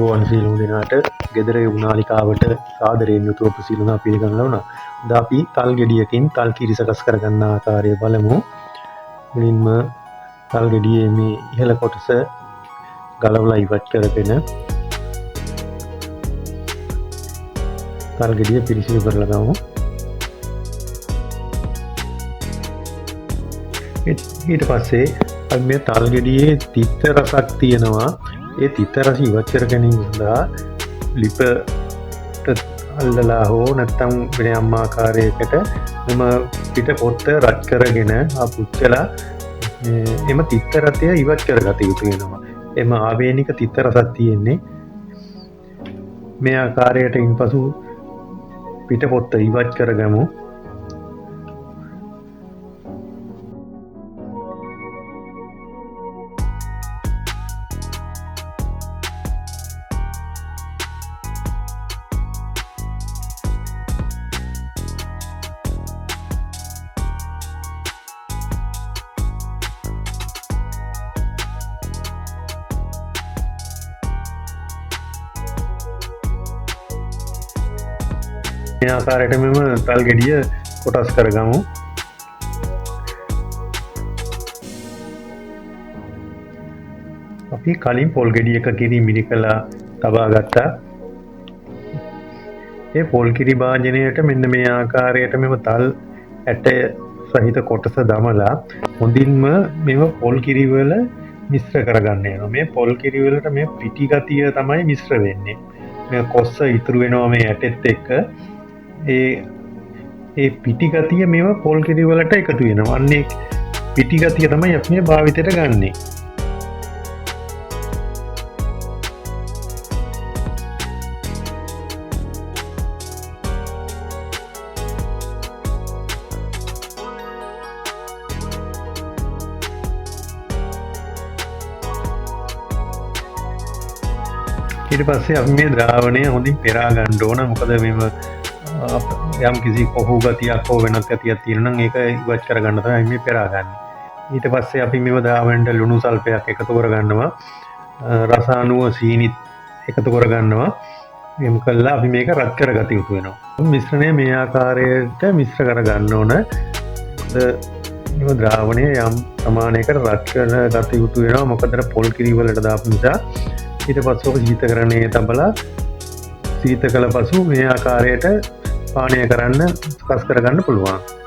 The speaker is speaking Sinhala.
අයිබෝවන් සියලුම දෙනාට ගෙදර නාලිකාවට සාදරයෙන් යුතුව උපසිරසුනා පිළිගන්නවා වුණා. අද අපි තල් ගෙඩියකින් තල් කිරි සකස් කරගන්න ආකාරය බලමු. මුලින්ම තල් ගෙඩියේ මේ ඉහළ කොටස ගලවලා ඉවත් කරගෙන තල් ගෙඩිය පිරිසිදු කරලා ගමු. ඊට පස්සේ අපි මේ තල් ගෙඩියේ තිත්ත රසක් තියෙනවා. ඒ තිත්ත රස ඉවත් කර ගැනීම සඳහා ලිපට අල්ලලා හෝ නැත්නම් වෙන යම් ආකාරයකට මෙම පිට පොත්ත රත් කරගෙන පුච්චලා එම තිත්ත රසය ඉවත් කරගත යුතු වෙනවා. එම ආවේනික තිත්ත රසක් තියෙන්නේ මේ ආකාරයට. ඉන්පසු පිට පොත්ත ඉවත් කරගමු. මේ ආකාරයට මෙම තල් ගෙඩිය කොටස් කරගමු. අපි කලින් පොල් ගෙඩියක කිරි මිරි කළා තබා ගත්තා. ඒ පොල් කිරි භාජනයට මෙන්න මේ ආකාරයට මෙම තල් ඇට සහිත කොටස දමලා හොඳින්ම මෙම පොල් කිරි වල මිශ්‍ර කරගන්න වෙනවා. මේ පොල් කිරි වලට මේ පිටි ගතිය තමයි මිශ්‍ර වෙන්නේ. මේ කොස්ස ඉතුරු වෙනවා මේ ඇටෙත් එක්ක. ඒ පිටි ගතිය මේව පොල් කිරි වලට එකතු වෙනවා. අන්නේ පිටි ගතිය තමයි අපි මේ භාවිතයට ගන්නෙ. ඊට පස්සේ අපි මේ ද්‍රාවණය හොඳින් පෙරා ගන්න ඕන. මොකද මෙම යම් කිසි කොහු ගතියක් හෝ වෙනත් ගතියක් තියෙනවා නම් ඒක ඉවත් කරගන්න තමයි මේ පෙරාගන්නේ. ඊට පස්සේ අපි මේව ද්‍රාවණයට ලුණු සල්පයක් එකතු කරගන්නවා. රස අණුව සීනිත් එකතු කරගන්නවා. එහෙම කළා අපි මේක රත් කරගත යුතු වෙනවා. මිශ්‍රණය මේ ආකාරයට මිශ්‍ර කරගන්න ඕන. මේ ද්‍රාවණය යම් ප්‍රමාණයකට රත් කරගත යුතු වෙනවා. මොකද පොල් කිරි වලට දාපු නිසා. ඊට පස්සේ ජීවිතකරණයේ තබලා සීත කළ පසු මේ ආකාරයට පානය කරන්න සකස් කරගන්න පුළුවන්.